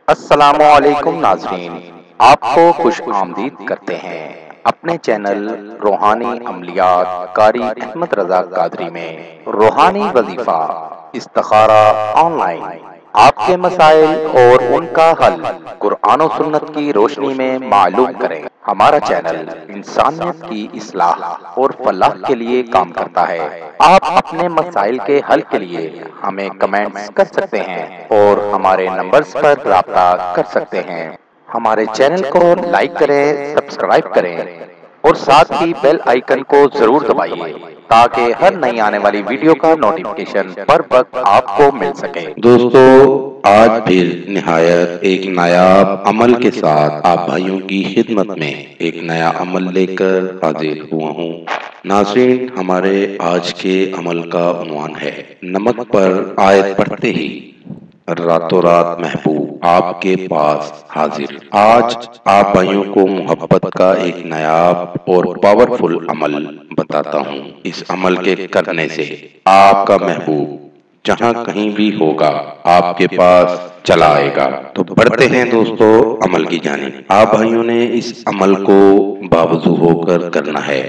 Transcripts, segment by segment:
السلام علیکم ناظرین، آپ کو خوش آمدید کرتے ہیں اپنے چینل روحانی عملیات قاری احمد رضا قادری میں۔ روحانی وظیفہ استخارہ آن لائن، آپ کے مسائل اور ان کا حل قرآن و سنت کی روشنی میں معلوم کریں۔ ہمارا چینل انسانیت کی اصلاح اور فلاح کے لیے کام کرتا ہے۔ آپ اپنے مسائل کے حل کے لیے ہمیں کمنٹس کر سکتے ہیں اور ہمارے نمبرز پر رابطہ کر سکتے ہیں۔ ہمارے چینل کو لائک کریں، سبسکرائب کریں اور ساتھ ہی بیل آئیکن کو ضرور دبائیے تاکہ ہر نئی آنے والی ویڈیو کا نوٹیفیکیشن بر وقت آپ کو مل سکے۔ دوستو، آج پھر نہایت ایک نایاب عمل کے ساتھ آپ بھائیوں کی خدمت میں ایک نیا عمل لے کر حاضر ہوا ہوں۔ ناظرین، ہمارے آج کے عمل کا عنوان ہے نمک پر آیت پڑھتے ہی راتوں رات محبوب آپ کے پاس حاضر۔ آج آپ بھائیوں کو محبت کا ایک نایاب اور پاورفل عمل بتاتا ہوں۔ اس عمل کے کرنے سے آپ کا محبوب جہاں کہیں بھی ہوگا آپ کے پاس چلا آئے گا۔ تو بڑھتے ہیں دوستو عمل کی جانب۔ آپ بھائیوں نے اس عمل کو باوضو ہو کر کرنا ہے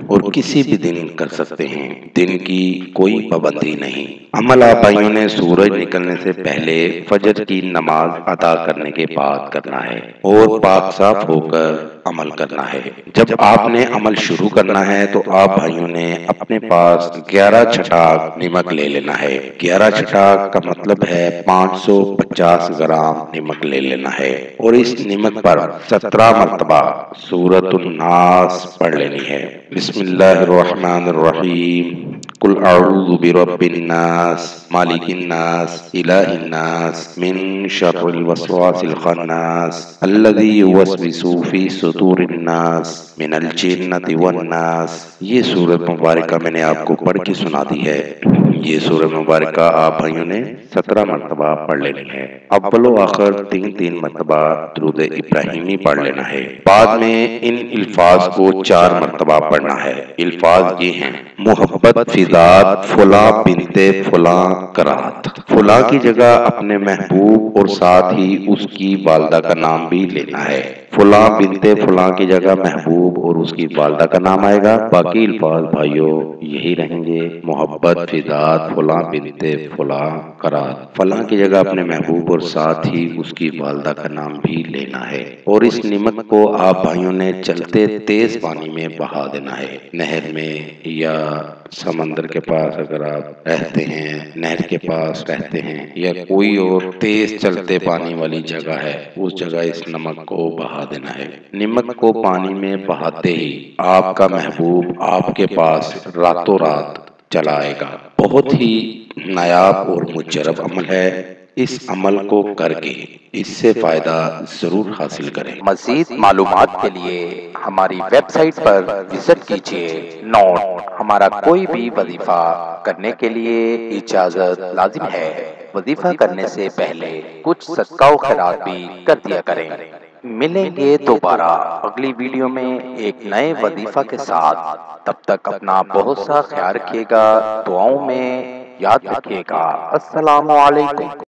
اور کسی بھی دن کر سکتے ہیں، دن کی کوئی پابندی نہیں۔ عمل آپ بھائیوں نے سورج نکلنے سے پہلے فجر کی نماز ادا کرنے کے بعد کرنا ہے اور پاک صاف ہو کر عمل کرنا ہے۔ جب آپ نے عمل شروع کرنا ہے تو آپ بھائیوں نے اپنے پاس 11 چھٹاک نمک لے لینا ہے۔ 11 چھٹاک کا مطلب ہے 550 گرام نمک لے لینا ہے اور اس نمک پر 17 مرتبہ سورۃ الناس پڑھ لینی ہے۔ بسم اللہ الرحمن الرحیم، قل اعوذ برب الناس مالک الناس الہ الناس من شر الوسواس الخناس الذی یوسوس فی صدور الناس من الجنۃ والناس۔ یہ سورۃ مبارکہ میں نے آپ کو پڑھ کے سنا دی ہے۔ یہ سورۃ مبارکہ آپ بھائیوں نے 17 مرتبہ پڑھ لینی ہے۔ اول و آخر 3 مرتبہ درود ابراہیمی پڑھ لینا ہے۔ بعد میں ان الفاظ کو 4 مرتبہ پڑھنا ہے۔ الفاظ یہ ہیں: محبت فی ذات فلاں بنت فلاں کرات۔ فلاں کی جگہ اپنے محبوب اور ساتھ ہی اس کی والدہ کا نام بھی لینا ہے۔ فلاں بنت فلاں کی جگہ محبوب اور اس کی والدہ کا نام آئے گا، باقی الفاظ بھائیوں یہی رہیں گے۔ محبت فی ذات فلاں بنت فلاں کرات، فلاں کی جگہ اپنے محبوب اور ساتھ ہی اس کی والدہ کا نام بھی لینا ہے۔ اور اس نمک کو آپ بھائیوں نے چلتے تیز پانی میں بہا دینا ہے۔ نہر میں یا سمندر کے پاس اگر آپ رہتے ہیں، نہر کے پاس رہتے ہیں یا کوئی اور تیز چلتے پانی والی جگہ ہے، اس جگہ اس نمک کو بہا دینا ہے۔ نمک کو پانی میں بہاتے ہی آپ کا محبوب آپ کے پاس راتوں رات چلا آئے گا۔ بہت ہی نایاب اور مجرب عمل ہے۔ اس عمل کو کر کے اس سے فائدہ ضرور حاصل کریں۔ مزید معلومات کے لیے ہماری ویب سائٹ پر وزٹ کیجیے۔ نوٹ: ہمارا کوئی بھی وظیفہ کرنے کے لیے اجازت لازم ہے۔ وظیفہ کرنے سے پہلے کچھ صدقہ و خیرات بھی کر دیا کریں۔ ملیں گے دوبارہ اگلی ویڈیو میں ایک نئے وظیفہ کے ساتھ۔ تب تک اپنا بہت سا خیال رکھیے گا، دعاؤں میں یاد رکھیے گا۔ السلام علیکم۔